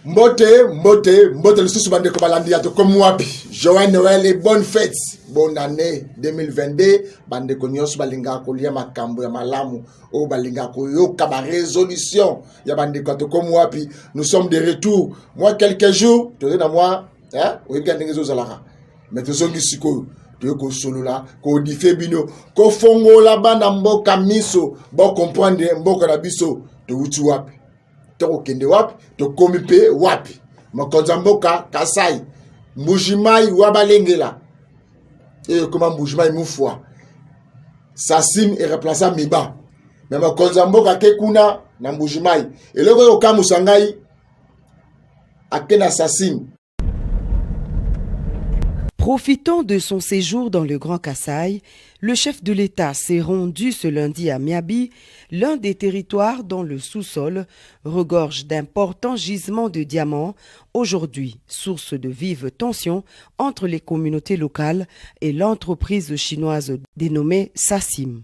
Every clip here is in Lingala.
Mbote le sous bande kobalandi ya to comme wapi. Joyeux Noël et bonne fête. Bonne année 2022. Bande ko nyos balinga ko lia makambo ya malamu. O balinga ko yoka ba résolution. Ya bande ko to comme wapi. Nous sommes de retour. Moi quelques jours, tu es dans moi, hein? O yika ngezo zalara. Mais to zongi siko. Tu ko solo la, ko dife bino, ko fongo la banda mboka miso, bo comprendre mboka na biso, to uti wapi. To kende wapi, to komipe wapi. Makonza mboka Kasai, Mbujimai wabalengela. Et comment Mbujimai moufwa. Sassim est remplacé Miba. Mais makonza mboka kekuna na Mbujimai. Et le ko kamusangai akena Sassim. Profitant de son séjour dans le Grand Kasaï, le chef de l'État s'est rendu ce lundi à Miabi, l'un des territoires dont le sous-sol regorge d'importants gisements de diamants, aujourd'hui source de vives tensions entre les communautés locales et l'entreprise chinoise dénommée Sassim.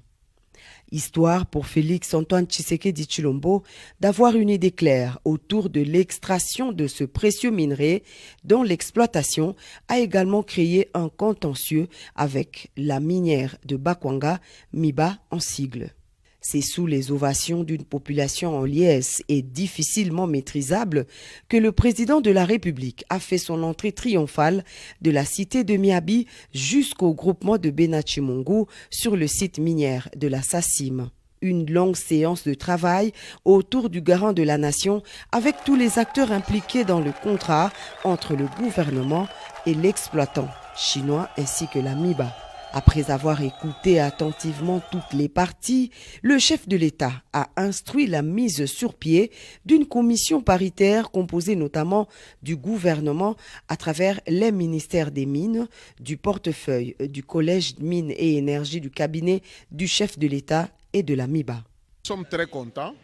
Histoire pour Félix Antoine Tshisekedi Tshilombo d'avoir une idée claire autour de l'extraction de ce précieux minerai dont l'exploitation a également créé un contentieux avec la minière de Bakwanga, MIBA en sigle. C'est sous les ovations d'une population en liesse et difficilement maîtrisable que le président de la République a fait son entrée triomphale de la cité de Miabi jusqu'au groupement de Benachimungu sur le site minière de la Sassim. Une longue séance de travail autour du garant de la nation avec tous les acteurs impliqués dans le contrat entre le gouvernement et l'exploitant chinois ainsi que la MIBA. Après avoir écouté attentivement toutes les parties, le chef de l'État a instruit la mise sur pied d'une commission paritaire composée notamment du gouvernement à travers les ministères des Mines, du portefeuille du Collège Mines et Énergie du cabinet du chef de l'État et de la MIBA. Nous sommes très contents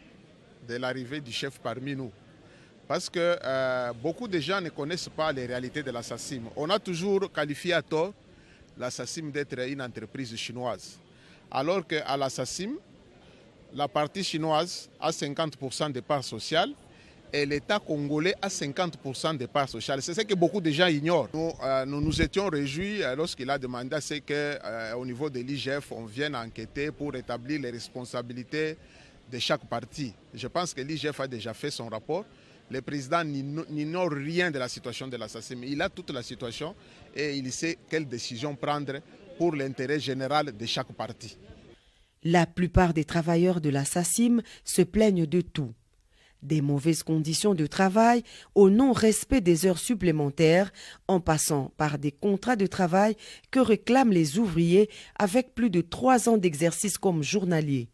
de l'arrivée du chef parmi nous parce que beaucoup de gens ne connaissent pas les réalités de la Sassim. On a toujours qualifié à tort la Sassim d'être une entreprise chinoise. Alors qu'à la Sassim, la partie chinoise a 50% de parts sociales et l'État congolais a 50% de parts sociales. C'est ce que beaucoup de gens ignorent. Nous nous étions réjouis lorsqu'il a demandé à ce qu'au niveau de l'IGF, on vienne enquêter pour établir les responsabilités de chaque partie. Je pense que l'IGF a déjà fait son rapport. Le président n'ignore rien de la situation de la Sassim. Il a toute la situation et il sait quelles décisions prendre pour l'intérêt général de chaque partie. La plupart des travailleurs de la Sassim se plaignent de tout. Des mauvaises conditions de travail au non-respect des heures supplémentaires en passant par des contrats de travail que réclament les ouvriers avec plus de 3 ans d'exercice comme journaliers.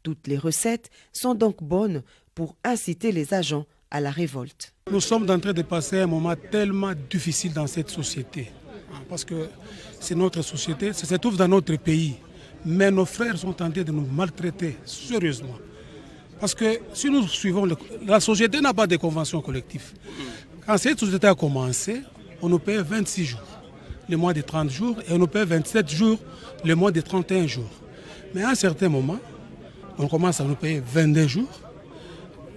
Toutes les recettes sont donc bonnes pour inciter les agents à la révolte. Nous sommes en train de passer un moment tellement difficile dans cette société. Parce que c'est notre société, ça se trouve dans notre pays. Mais nos frères sont tentés de nous maltraiter sérieusement. Parce que si nous suivons, la société n'a pas de convention collective. Quand cette société a commencé, on nous paye 26 jours, le mois de 30 jours, et on nous paye 27 jours, le mois de 31 jours. Mais à un certain moment, on commence à nous payer 22 jours.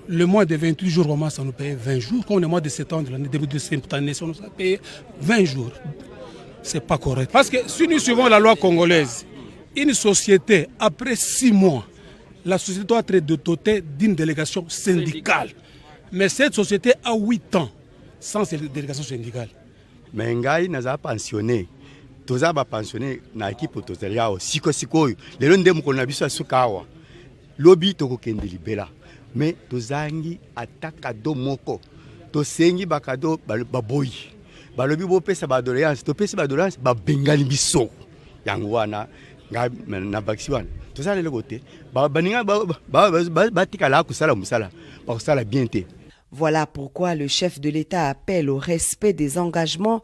Le mois de 28 jours, on commence à nous payer 20 jours. Quand on est au mois de septembre, l'année début de cette année, on nous a payé 20 jours. Ce n'est pas correct. Parce que si nous suivons la loi congolaise, une société, après 6 mois, la société doit être dotée d'une délégation syndicale. Mais cette société a 8 ans sans cette délégation syndicale. Mais ngai naza pensionné. Toza ba pensionné na équipe tozalia o siko le londe mo kona biso sukawa. Lobby to ko kende libela. Mais tozangi ataka do moko. To sengi bakado baboy. Balobi bo pesa ba doléance, to pesa ba doléance ba bengali biso. Yango wana nga na baksiwana. Tozala le côté. Ba baninga ba tikala kusala musala. Ba kusala bien té. Voilà pourquoi le chef de l'État appelle au respect des engagements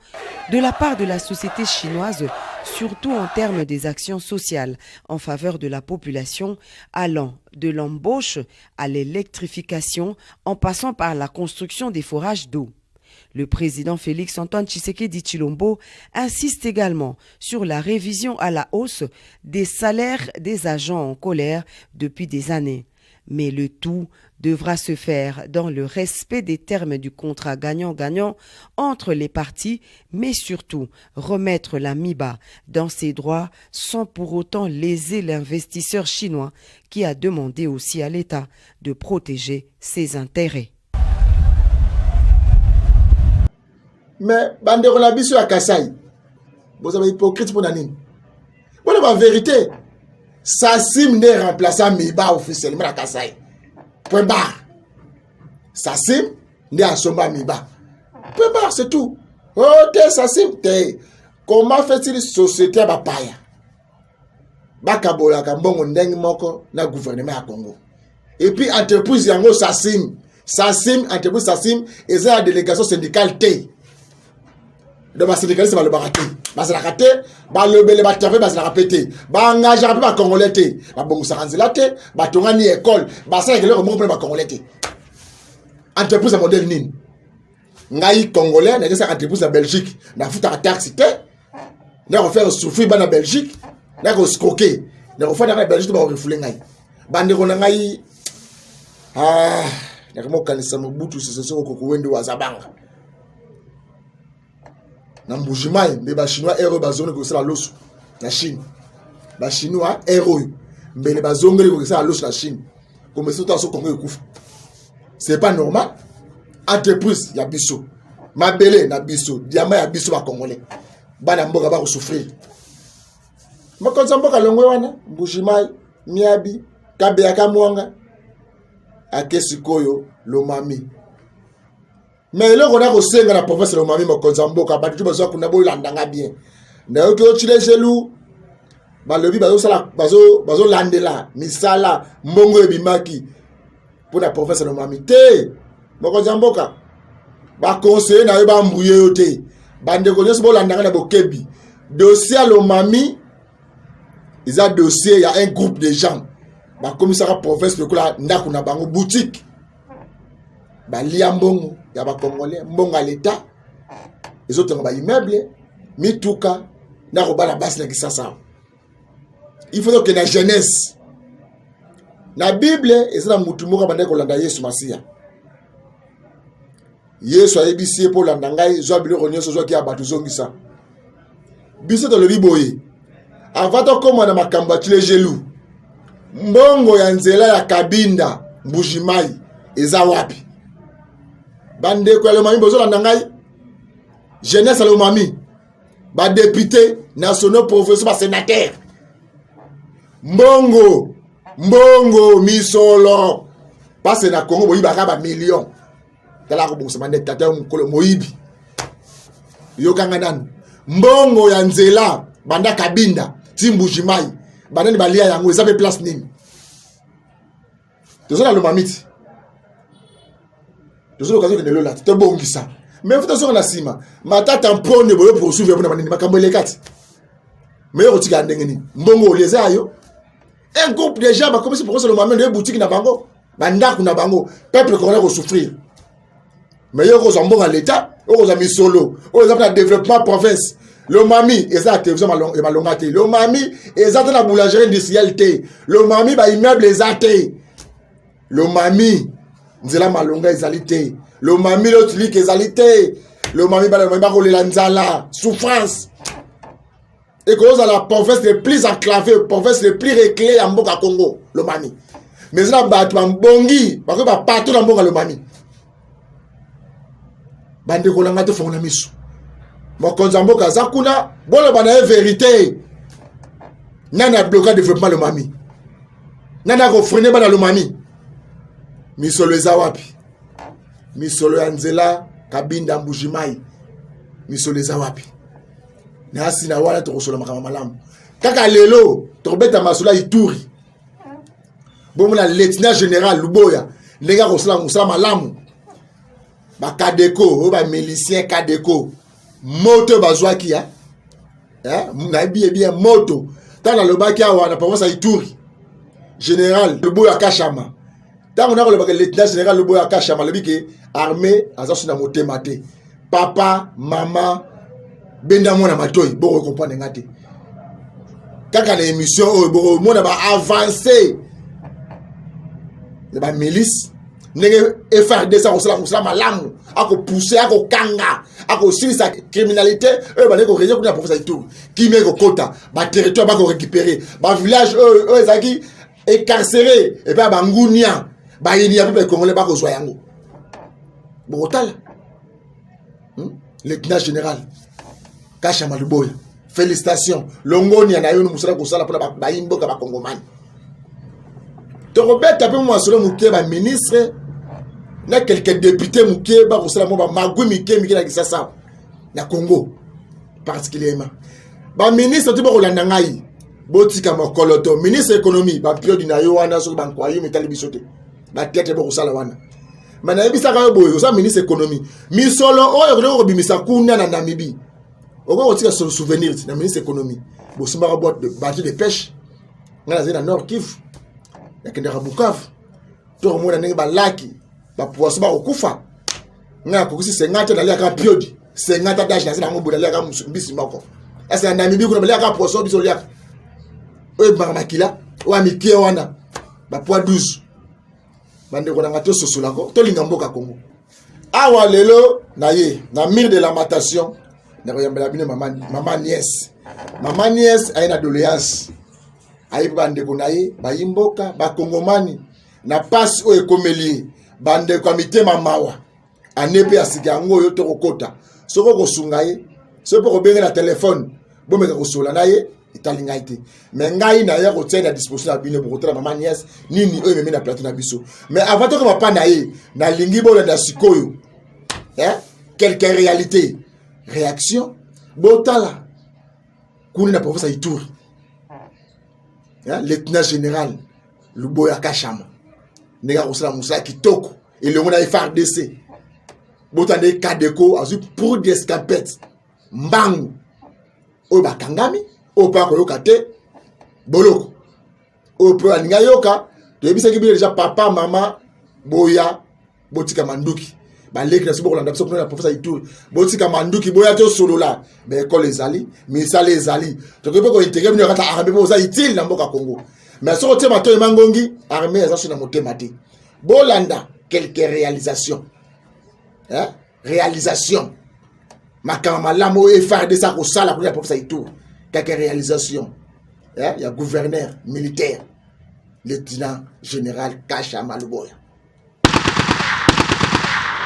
de la part de la société chinoise, surtout en termes des actions sociales en faveur de la population, allant de l'embauche à l'électrification en passant par la construction des forages d'eau. Le président Félix Antoine Tshisekedi Tshilombo insiste également sur la révision à la hausse des salaires des agents en colère depuis des années. mais le tout devra se faire dans le respect des termes du contrat gagnant-gagnant entre les parties, mais surtout remettre la MIBA dans ses droits sans pour autant léser l'investisseur chinois qui a demandé aussi à l'État de protéger ses intérêts. Mais bandeko na biso ya Kasai, vous avez hypocrite pour nani. Voilà la vérité. Sassim n'est remplaçant MIBA officiellement à Kasai. Point barre. Sassim n'est à Somba MIBA. Point barre, c'est tout. Oh, t'es Sassim, t'es. Comment fait-il société à Bapaya? Bakabola Kambongo Ndeng Moko na gouvernement à Congo. Et puis entreprise yango Sassim. Sassim, entreprise Sassim, et c'est la délégation syndicale T. Donc les syndicalistes va le barater. Bah c'est la raté, bah le belé bah taper, bah c'est la répéter. Bah engagé rapide bah congolais té. Bah bon ça ranzi la té, bah tongani école, bah ça que le remont bah congolais té. Entreprise modèle nin. Ngai congolais, n'a ça entreprise en Belgique, n'a foutu à taxe té. N'a refaire souffrir bah na Belgique, n'a ko scroquer. N'a refaire dans la Belgique bah refouler ngai. Bah ndeko ngai n'a ko kanisa mobutu c'est ce ko wende wa zabanga. Na Mbujimai, mais les Chinois héros bazone ko sala loso na Chine. Les Chinois héros, mais les bazongeli ko sala loso na Chine. Comme ça tout Congo ekufa. C'est pas normal. Entreprise ya biso. Mabele na biso, diamant ya biso ba congolais. Bana mboka ba ko souffrir. Makonza mboka longwe wana, Mbujimai, Miabi, Kabeaka Mwanga, Akesikoyo, Lomami. Mais là, on a reçu la province de Lomami, Mokonzamboka, Batu Bazo, Kunabo, Landanga bien. N'a aucun chile gelou, Balobi, Bazo, Landela, Misala, Mongo et Bimaki, pour la province de Lomami. Té, Mokonzamboka, Ba conseiller n'a pas embrouillé, té, Bande connaissent bon Landanga, Bokebi. Dossier à Lomami, ils ont dossier, il y a un groupe de gens. Ba commissariat province de Kola, Nakuna Bango, boutique. Ba liambongo ya ba congolais mbonga l'état les autres ba immeuble mituka na ko bala base na kisasa. Il faut que la jeunesse la Bible ezala mutu moko bande ko landa Yesu Masia. Yesu ayebisi pour landa ngai zo bilo ronyoso zo ki abatu zongisa. Biso to le biboye. Avant to koma na makambo tile gelou. Mbongo ya nzela ya Kabinda Mbujimai eza wapi? Bande kwa Lomami bozola nangai jeunesse Lomami ba député nationaux professeur ba sénateur mbongo misolo passe na Congo boyiba ka ba million tala ko bongsa mande tata mukolo moyibi yokanga nanu mbongo ya nzela banda Kabinda Timbujimai banani balia yango ezabe place nini tozola Lomami nous avons l'occasion de le là, c'est un bon qui ça. Mais il faut que la cima. Ma tante en prône pour poursuivre pour ma cambo les quatre. Mais au tigre d'engeni. Mbongo les ayo. Un groupe de gens, comme si pour ça le moment de boutique na bango, banda kuna bango, peuple qu'on a souffrir. Mais yo aux mbongo à l'état, aux amis solo, aux amis de développement province. Le mami, et ça télévision malongate. Le mami, et ça dans la boulangerie industrielle té. Le mami ba immeuble les athées. Le mami Nzela malonga ezalité. Le mami l'autre lik ezalité. Le mami ba le lanzala. Souffrance. Et cause à la province les plus enclavée, province les plus réclée en Mboka Congo. Le mami. Mais ça bat en bongi. Parce que ba partout dans Mboka le mami. Bande kolanga te fona misu. Mokonza Mboka zakuna. Bon le bana vérité. Nana bloqué développement le mami. Nana ko freiner ba le mami. Misolo ezawapi misolo ya nzela Kabinda Mbujimai misolo ezawapi na asina wana tokosola makama malamu kaka lelo tobeta masolo Ituri bomo na lieutenant général Luboya ndenge kosala musala malamu ba Kadeko ba milicien Kadeko moto bazwaki ya na bien moto tana lobaki awa na province Ituri général Luboya Kashama. Tant on a le lieutenant général le boya Kashama le bike armée azasu na motema te papa maman benda mona matoyi boko comprendre ngate kaka na émission o boko mona ba avancer ba milice ndenge FRDC akosala malamu akopousse akokanga akosilisa criminalité oyo bale koreje kuna professeur Ituri kimi kokota ba territoire ba ko récupérer ba village eux ezaki écarcéré et pas bangunia ba yini ya peuple congolais ba kozwa yango botala lieutenant général Kashama Luboya félicitations longoni na yo musala kosala pona ba imboka ba kongomani to robeta pe mo asolo muke ba ministre na quelques députés muke ba kosala mo ba magui mike na kisasa na Congo particulièrement ba ministre to ba kolanda ngai botika mokoloto ministre économie ba periode na yo wana so ba nkwayo metali bisote ba tete ba kosala wana mana ebisa ka yo boyo sa ministre économie misolo oyo ko bimisa kuna na Namibie oko kotika so souvenir na ministre économie bo simba ka boîte de bateau de pêche ngala zena Nord Kivu ya kende Bukavu to mona ndenge ba laki ba poisson ba okufa nga ko kusi 50 na liaka periode 50 dash na zena ngobo na liaka mbisi mako asa na Namibie kuna ba liaka poisson biso liaka oyo ba makila wa mikie wana ba poids 12 bande ko na ngato sosola ko to linga mboka Congo awa lelo na ye na mire de lamentation na ko yambela bine mama nièce ayina doléance ayi bande ko na ye ba yimboka ba kongomani na passe o ekomeli bande ko mitema mawa anepe asiga ngo yo to kokota soko ko sunga ye so po ko benga na téléphone bomeka ko sola na ye italinga ite mais ngai na ya ko tsena disposition na bino pour tra mama nièce nini oyo meme na plateau na biso mais avant to ko papa na ye na lingi bola na sikoyo quelques réalités réaction botala kuni na professeur Ituri lieutenant général Luboya Kashama nega kosala musala kitoko elongo na FRDC botande kadeko azu pour des escapettes mbangu oyo bakangami oyo pa koyoka te boloko oyo po alinga yoka toyebisaki bino déjà papa mama boya botika manduki baleki na sibo kolanda biso kuna na professeur Ituri botika manduki boya te solola ba école ezali misala ezali tokope ko intégrer bino kata armée bo za utile na mboka Congo mais soko te mato emangongi armée eza na motema te bolanda quelques réalisations réalisation makama lamo FRDC ko sala kuna professeur Ituri quelques réalisations il y a gouverneur militaire lieutenant général Kashama Luboya.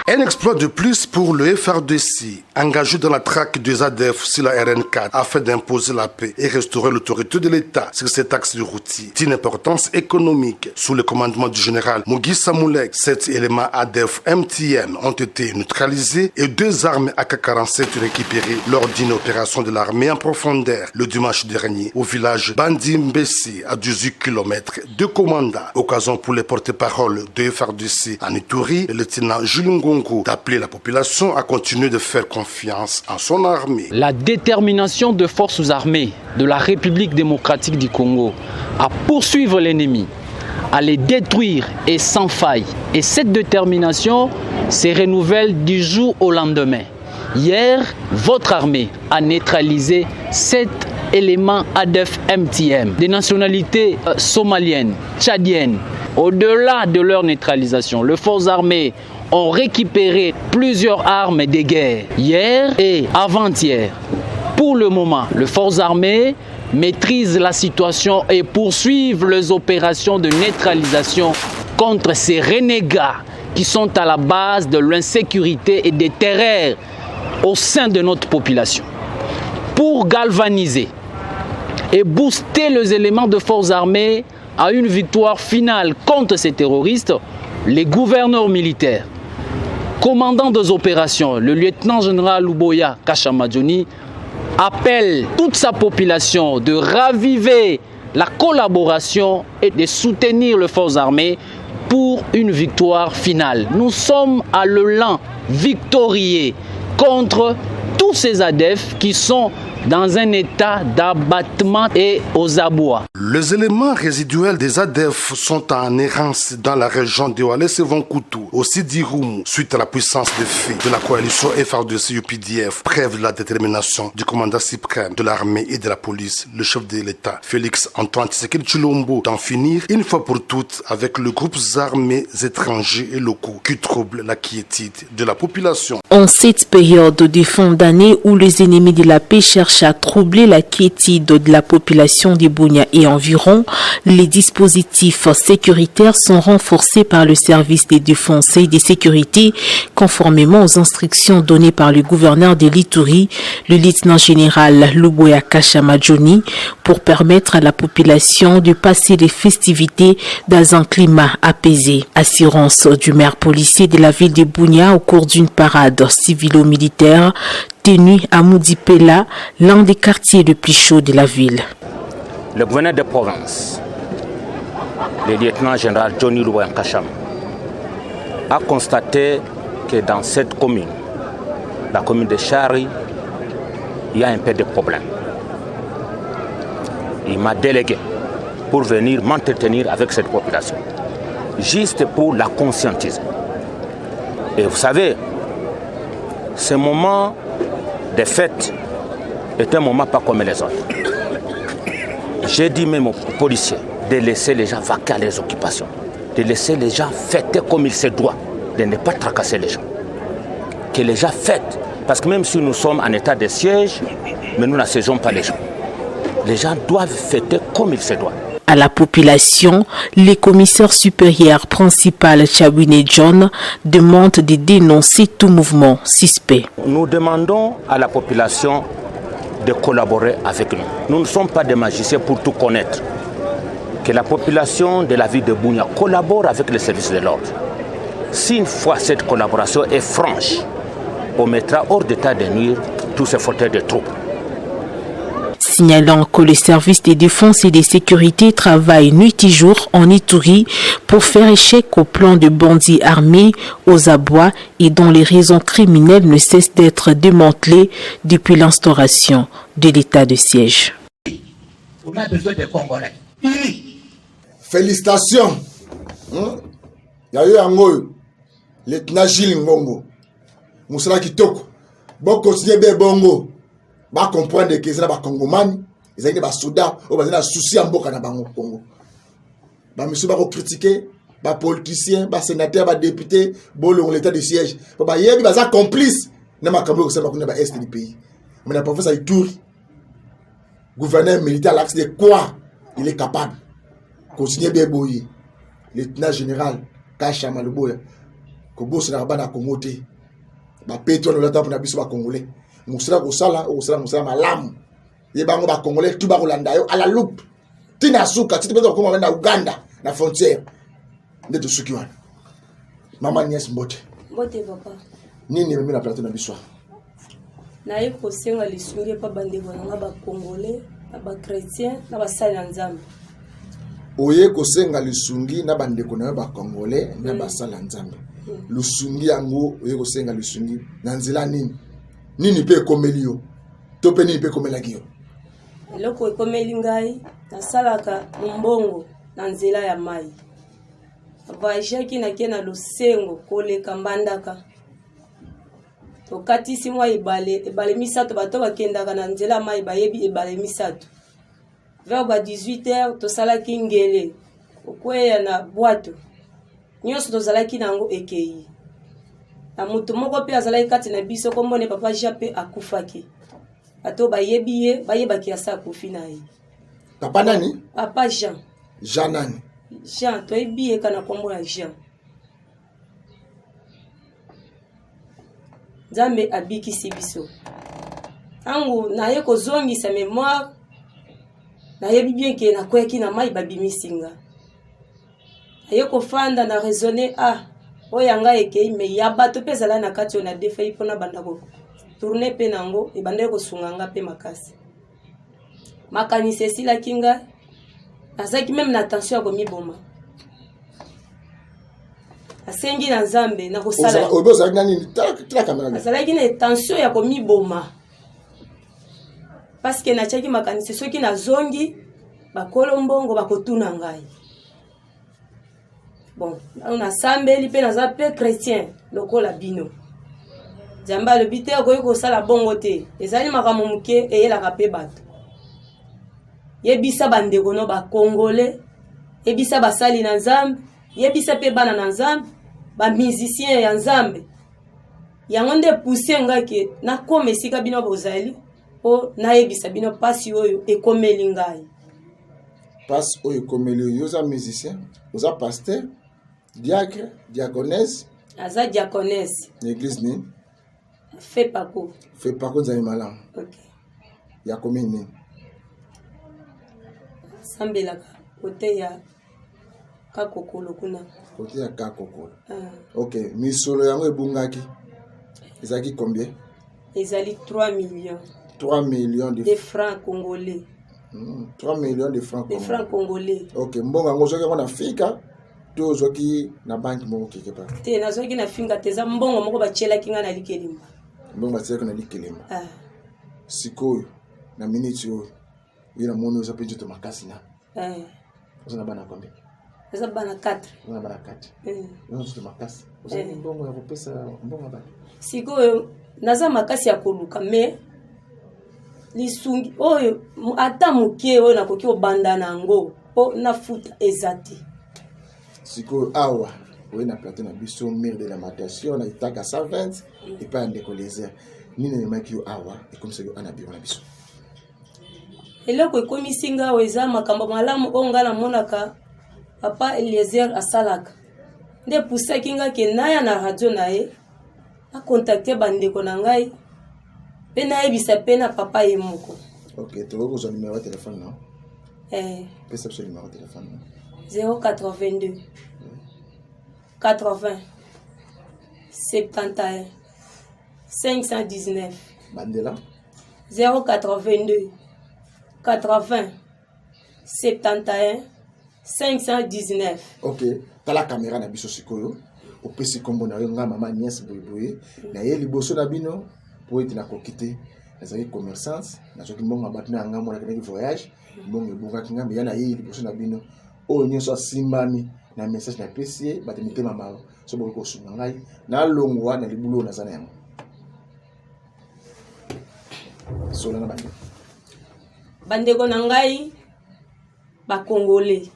Un exploit de plus pour le FRDC, engagé dans la traque des ADF sur la RN4 afin d'imposer la paix et restaurer l'autorité de l'État sur cet axe routier d'une importance économique. Sous le commandement du général Mugisha Mulek, 7 éléments ADF MTM ont été neutralisés et 2 armes AK-47 récupérées lors d'une opération de l'armée en profondeur le dimanche dernier au village Bandimbesi à 18 km de Komanda. Occasion pour les porte-paroles de FRDC en Ituri, le lieutenant Julien d'appeler la population à continuer de faire confiance en son armée. La détermination des forces armées de la République démocratique du Congo à poursuivre l'ennemi, à les détruire et sans faille. Et cette détermination se renouvelle du jour au lendemain. Hier, votre armée a neutralisé 7 éléments ADF MTM, des nationalités somaliennes, tchadiennes. Au-delà de leur neutralisation, les forces armées ont récupéré plusieurs armes de guerre hier et avant-hier. Pour le moment, les forces armées maîtrisent la situation et poursuivent les opérations de neutralisation contre ces renégats qui sont à la base de l'insécurité et des terreurs au sein de notre population. Pour galvaniser et booster les éléments de forces armées à une victoire finale contre ces terroristes, les gouverneurs militaires, commandant des opérations, le lieutenant général Luboya Kashama appelle toute sa population de raviver la collaboration et de soutenir les forces armées pour une victoire finale. Nous sommes à l'élan victorieux contre tous ces ADF qui sont dans un état d'abattement et aux abois. Les éléments résiduels des ADF sont en errance dans la région de Wallace et Vonkoutou, aussi d'Irumu, suite à la puissance de feu de la coalition FARDC-UPDF. Preuve de la détermination du commandant suprême de l'armée et de la police, le chef de l'État, Félix Antoine Tshisekedi Tshilombo, d'en finir une fois pour toutes avec les groupes armés étrangers et locaux qui troublent la quiétude de la population. En cette période de fin d'année où les ennemis de la paix cherchent à troubler la quiétude de la population de Bunia et environ, les dispositifs sécuritaires sont renforcés par le service des défenses et des sécurités conformément aux instructions données par le gouverneur de l'Ituri, le lieutenant général Luboya Kashamadjoni, pour permettre à la population de passer les festivités dans un climat apaisé. Assurance du maire policier de la ville de Bunia au cours d'une parade civilo-militaire tenue à Moudipela, l'un des quartiers les plus chauds de la ville. Le gouverneur de province, le lieutenant général Johnny Luboya Kasham, a constaté que dans cette commune, la commune de Chari, il y a un peu de problèmes. Il m'a délégué pour venir m'entretenir avec cette population, juste pour la conscientiser. Et vous savez, ce moment de fête est un moment pas comme les autres. J'ai dit même aux policiers de laisser les gens vaquer à leurs occupations, de laisser les gens fêter comme il se doit, de ne pas tracasser les gens. Que les gens fêtent, parce que même si nous sommes en état de siège, mais nous n'assaisons pas les gens. Les gens doivent fêter comme il se doit. À la population, les commissaires supérieurs principal Chabine John demandent de dénoncer tout mouvement suspect. Nous demandons à la population de collaborer avec nous. Nous ne sommes pas des magiciens pour tout connaître. Que la population de la ville de Bunia collabore avec les services de l'ordre. Si une fois cette collaboration est franche, on mettra hors d'état de nuire tous ces fauteurs de troupes. Signalant que les services de défense et de sécurité travaillent nuit et jour en Ituri pour faire échec au plan de bandits armés aux abois et dont les raisons criminelles ne cessent d'être démantelées depuis l'instauration de l'état de siège. On a besoin de Congolais. Félicitations. Il y a eu un mot, le Tnagil Ngongo. Moussala Kitoko. Bon, continuez bien bongo. Ba comprendre que c'est ba Congomani, ils ont des soldats, ou ba souci en boka na bango Congo. Ba monsieur ba critiquer, ba politicien, ba sénateur, ba député, bolon l'état de siège. Ba yebi ba za complice na makambo ko sema kuna ba est du pays. Mais na professeur Ituri, gouverneur militaire à l'axe de quoi il est capable. Continuer bien boyer. Lieutenant général Kasha Maluboya, ko boss na ba na Congo te. Ba pétrole na tapo na biso ba Congolais. Moussala Kosala, Moussala Malam. Les bango ba Congolais, tout ba Rolanda yo à la loupe. Tina suka, tu peux comme na Uganda, na frontière. Nde to suki wana. Mama Niès Mbote. Mbote papa. Nini mimi na plateau na biswa. Na yiko senga lisungi pa bande wana ba Congolais, ba chrétien, na ba sala nzambe. Oye ko senga lisungi na bande kona ba Congolais, na ba sala nzambe. Lusungi yango oye ko senga lisungi na nzela nini? Nini pe komelio to pe nini pe komelagio eloko ekomeli ngai nasalaka mbongo na nzela ya mai vajaki na kena lusengo koleka mbandaka tokatisi mwa ebale misato bato bakendaka na nzela mai bayebi ebale misato vers ba 18h tosalaki ngele okweya na bwato nyonso tozalaki nango ekei na mutu moko pe azalaki kati na biso kombone papa Jape akufaki ato bayebi bayebaki asa akufi na ye papa nani papa Jean Jean nani Jean toyebi kana kombo ya Jean Nzambe abikisi biso angu na ye kozongisa mémoire na yebi bien ke na kweki na mai babimisinga na ye kofanda na raisonner oyanga ekei me ya bato pezala na kati na defai pona bandako tourner pe nango e bandeko kosunganga pe makasi makanisi esila kinga azaki même na tension ko miboma asengi na Nzambe na kosala oboza nani tala kamera azalaki na tension ya ko miboma parce que na chaki makanisi soki na zongi bakolo mbongo bakotuna ngai. Bon, on a sambeli pe naza pe chrétien lokola bino. Jamba le bité ko sala bongo te. Ezali makambo muke eyelaka pe bato. Yebisa bandeko no ba congolais, yebisa basali na Nzambe, yebisa pe bana na Nzambe, ba musicien ya Nzambe. Yango nde pousser ngaki na komesika bino bozali o na yebisa bino pasi oyo ekomeli ngai. Passe oyo ekomeli yo za musicien, oza pasteur, diacre, diaconesse. Aza diaconesse. L'église ni? Fait pas quoi. Fait pas quoi nzali malamu. OK. Ya combien ni? Sambelaka côté ya kakokolo kuna. Côté ya kakokolo. OK, misolo yango ebungaki. Ezaki combien? Ezali 3 millions. 3 millions de francs congolais. 3 millions de francs congolais. De francs congolais. OK, mbongo yango soki on Afrika to zoki na banque moko quelque part. Te na zoki na finga teza mbongo moko bachela kinga na likelimba. Mbongo bachela na likelimba. Sikoyo na minute yo. Ina mono za penjo to makasi na. Oza na bana combien? Oza bana 4. Oza bana 4. Oza to makasi. Oza mbongo ya kopesa mbongo ba. Sikoyo naza makasi ya koluka me lisungi oyo ata mukie oyo nakoki obanda nango po na futa ezati. Sikoyo awa oyo na plateau na biso mire de lamentation na itaka 120 et pas ndeko lézère. Nini ne maki yo awa et comme ça yo ana biro na biso. Eloko ekomisi nga weza makambo malamu ongala monaka papa Eliezer asalaka. Nde pusaki nga ke naya na radio na ye a contacter bandeko na ngai pe na yebisa pe na papa ye moko. OK, tu veux que numéro de téléphone non? Pesa ce numéro de téléphone non? 082 80 71 519. Bandela 082 80 71 519. OK, t'as la caméra na biso sikoyo. Opesi kombo na yo nga mama Niès Boyboye na ye liboso na bino po ete na kokite ezali commerçante na soki mbongo bato na nga mona kanaki voyage mbongo ebungaki nga ya na ye liboso na bino oyo nyonso asimbami na message na pesi bato mitema malo so boki kosunga ngai na longwa na libulu na zana yango sola na bande bandeko na ngai ba congolais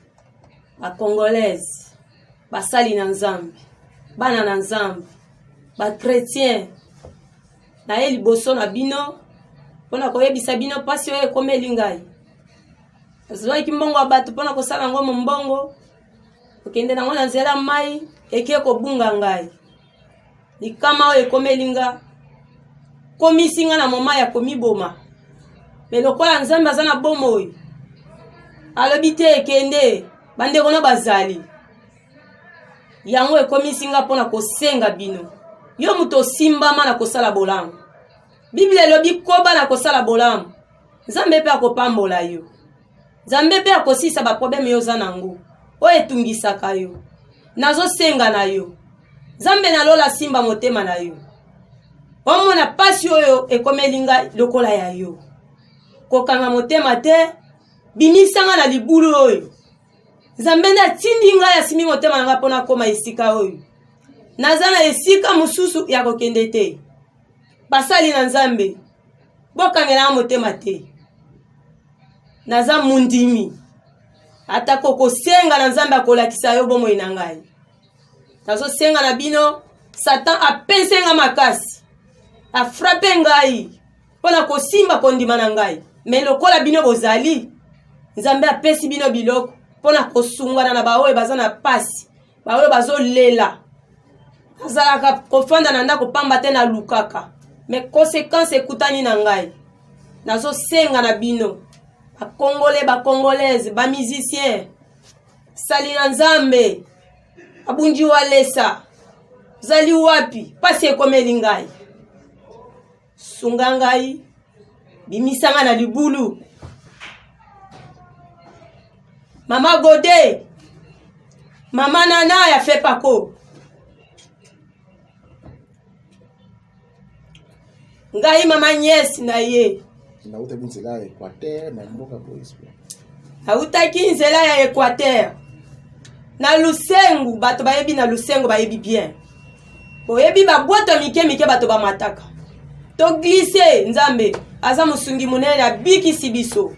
ba congolaise basali na Nzambe bana na Nzambe ba chrétien na ye liboso na bino pona koyebisa bino pasi oyo ekomeli ngai azwaki mbongo ya bato pona kosala ngo mbongo okende nango na nzela mai eke kobunga ngai likama oyo ekomeli nga komisi nga na moma ya komiboma me lokola Nzambe aza na bomoi alobi te ekende bandeko no bazali yango ekomisi nga pona kosenga bino yo muto simbama na kosala bolamu Biblia elobi koba na kosala bolamu Nzambe pe akopambola yo Nzambe pe akosisa ba problème yo za nango o etungisaka yo nazo senga na yo Nzambe na lola simba motema na yo omona pasi oyo ekomeli nga lokola ya yo kokanga motema te bimisanga na libulu oyo Nzambe na tindi nga ya simi motema na nga pona koma esika oyo naza na esika mususu ya kokende te basali na Nzambe bokangela motema te naza mundimi ata koko senga na Nzambe akolakisa yo bomoi na ngai nazo senga na bino Satan apensenga makasi afrape ngai pona kosimba kondima na ngai me lokola bino bozali Nzambe apesi bino biloko pona kosungana na baoyo baza na pasi baoyo bazolela azalaka kofanda na ndako pamba te na lukaka me conséquence ekutani na ngai nazo senga na bino ba congolais ba congolaise ba musicien sali na Nzambe abunji walesa zali wapi pasi ekomeli ngai sunga ngai bimisanga na libulu Mama Godé Mama Nana ya fait pako ngai mama Niès na ye na uta binzela Equateur na mboka boys autaki nzela ya Équateur na Lusengu bato bayebi na Lusengu bayebi bien oyebi babwata mike bato bamataka to glisse nzambe aza musungi munene abikisi biso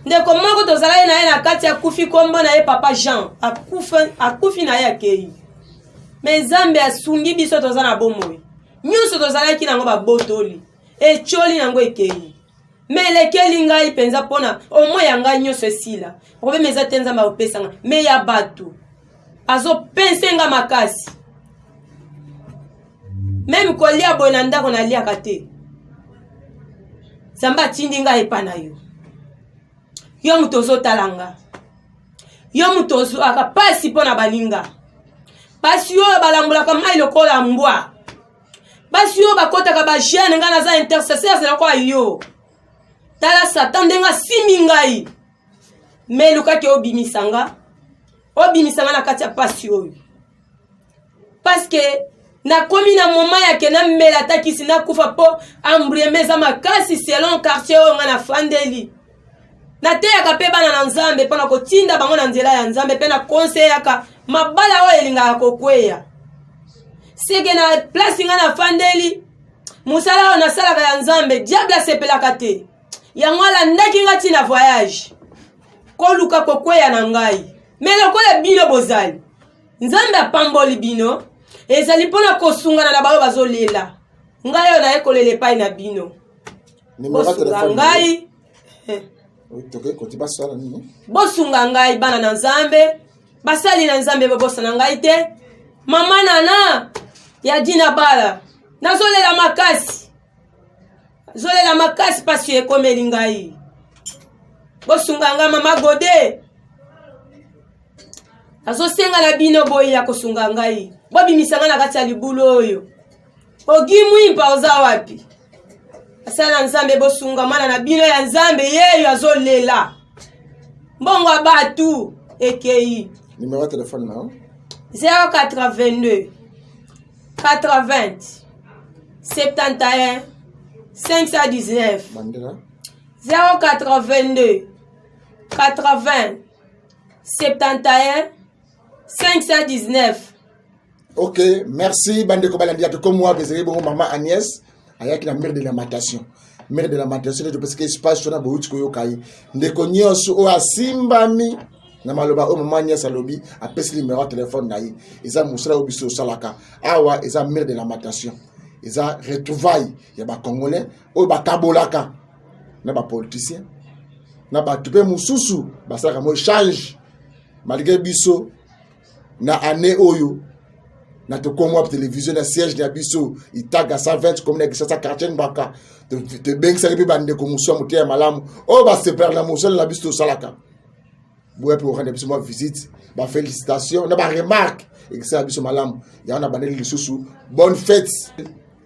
ndeko moko tozala na ye na kati akufi kombo na ye papa Jean akufi na ye akei mais nzambe asungi biso tozala na bomoi nyonso tozalaki nango babotoli echoli nango ekei mais lekeli ngai penza pona omo ya ngai nyonso esila problème eza te nzambe opesanga mais ya bato azopensenga makasi même kolia boye na ndako naliaka te nzambe atindi ngai epa na yo yo moto ozotalanga yo moto ozwaka pasi mpo na baninga basi oyo balambulaka mai lokola mbwa basi oyo bakotaka bagene ngai naza intercesseur lokola yo tala satan ndenga simi ngai me lukaki obimisanga na kati ya pasi oyo paske nakomi na moma yake namela takisi nakufa po ambrieme eza makasi selon quartier oyo ngai nafandeli nateyaka mpe bana na nzambe mpo na kotinda bango na nzela ya nzambe mpe na konseyaka mabala oyo elingaka kokweya seke na place ngai nafandeli mosala oyo nasalaka ya nzambe diable asepelaka te yango alandaki nga ntina voyage koluka kokweya na ngai me lokola bino bozali nzambe apamboli bino ezali mpona kosungana na bayo bazolela ngai oyo naye kolela epai na bino bosunga ngai bosunga ngai bana na nzambe basali na nzambe bobosana ngai te mama nana ya dina bala nazolela makasi pasi ekomeli ngai bosunga ngai mama gode azosenga na bino boyi ya kosunga ngai bobimisanga na kati ya libulu oyo ogimwimpa oza wapi asala nzambe bosunga mwana na bino ya nzambe yeyo azolela mbongo abatu ekei numéro de téléphone na 082 80 71 519 082 80 71 519. Ok, merci Bandeko Balandia. Comme moi, vous avez bon maman Agnès, avec la mère de lamentation. Mère de lamentation, je pense que espace sur la bouche que yokai. Ndeko nyos o asimbami. Na maloba o maman Agnès alobi a pesi numéro de téléphone naï. Eza musala obiso salaka. Awa eza mère de lamentation. Eza retrouvaille ya ba congolais o ba kabolaka. Na ba politicien. Na ba tupe mususu basaka mo change. Malgré biso na année oyo na to comme télévision na siège na biso itaga 120 comme na kisa quartier mbaka te beng sa bande ko muso mutia malamu o ba se perdre la muso na biso salaka boye pour rendre biso visite ba félicitations na ba remarque et que ça biso malamu ya na bandeli lisusu bonne fête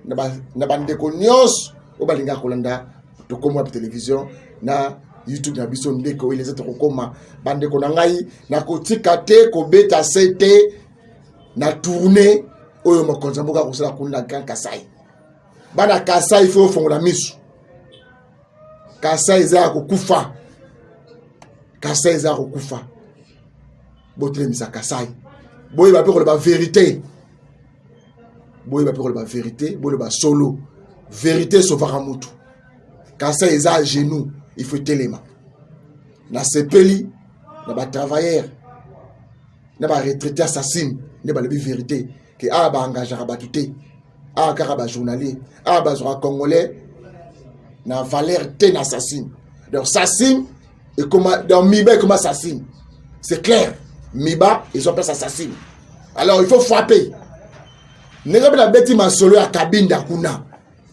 na bande ko nyos o balinga kolanda to comme télévision na YouTube na biso ndeko les autres kokoma bande ko na ngai na kotika te ko beta CT na tourner oyo mokonza mboka kosala kunda Grand Kasai bana Kasai faut fongola misu Kasai za kokufa Kasai za kokufa botle misa Kasai boye ba peko ba vérité boye ba peko ba vérité boye ba solo vérité sauvera mutu Kasai za à genoux il faut téléma na sepeli na ba travailleur na ba retraité assassin ne ba le vérité que a ba engagé ba tuté a ka ba journalier a ba zo congolais na valeur ten assassin donc assassin et comment dans Miba comme assassin c'est clair Miba ils ont pas assassin alors il faut frapper ne pas la bête ma solo à Kabinda kuna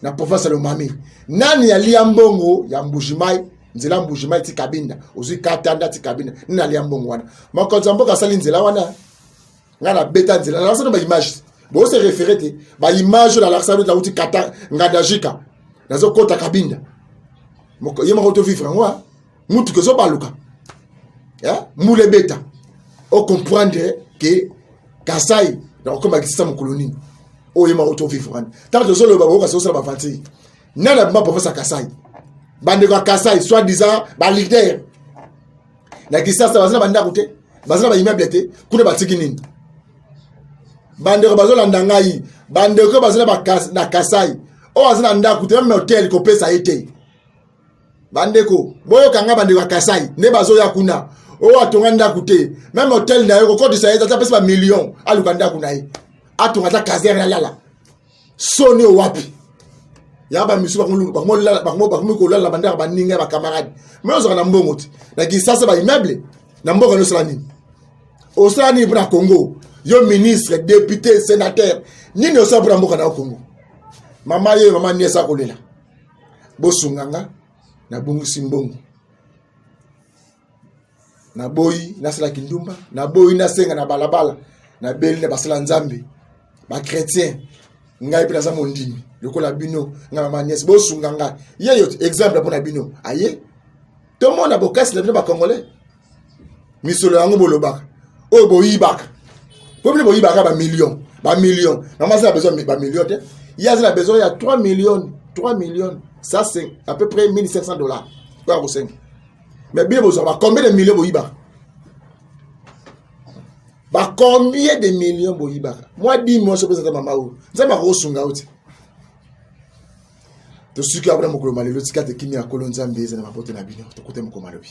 na province le mami nani ya liambongo ya mbujimai nzela mbujimai ti Kabinda ozi katanda ti Kabinda nina liambongo wana makonza mboka sali nzela wana ngana beta nzela na ça ba image bo se référer ba image la laksa la uti kata ngadajika nazo kota Kabinda moko yema ko to vivre ngwa mutu ke zo baluka ya mule beta o comprendre que Kasai donc comme existe mon colonie o yema ko to vivre tant que zo le babo ka so sa ba fati nana ba professeur Kasai bande ko Kasai soit disant ba leader na kisasa bazana banda kute bazana ba immeuble te kuna batiki nini bande ko bazola ndangai bande ko bazana ba na Kasai o bazana nda kute même hôtel ko pesa ete bande ko boyo kanga bande ko Kasai ne bazo ya kuna o atonga nda kute même hôtel na yo ko de ça ta pesa ba million aluka nda kuna yi atonga ta caserne lala soni o wapi ya ba misu bakmo ko la banda ba ninga ba camarade mais on na mbongo ti na kisasa ba immeuble na mbongo no sala nini o sala ni pour Congo yo ministre député sénateur nini o sala pour mboka na Congo mama ye mama ni esa kolela bosunganga na bungusi mbongo na boyi na sala kindumba na boyi na senga na balabala na beli na basala nzambe ba chrétien ngai pela za mondimi lokola bino nga manies bo sunganga yeyo exemple pour na bino aye tout le monde a bokasi la bino ba congolais misolo yango bolobaka o boyibaka pour boyibaka ba million normalement ça a besoin ba million te il y a besoin il y a 3 millions ça c'est à peu près $1,500 quoi 5 mais bien besoin ba combien de millions boyibaka ba combien de millions boyibaka moi 10 mois je présente maman ou ça ba ko sunga uti to suki abra mokolo malelo tikate kimi ya kolonza mbeze na mapote na bino to kote mokolo malobi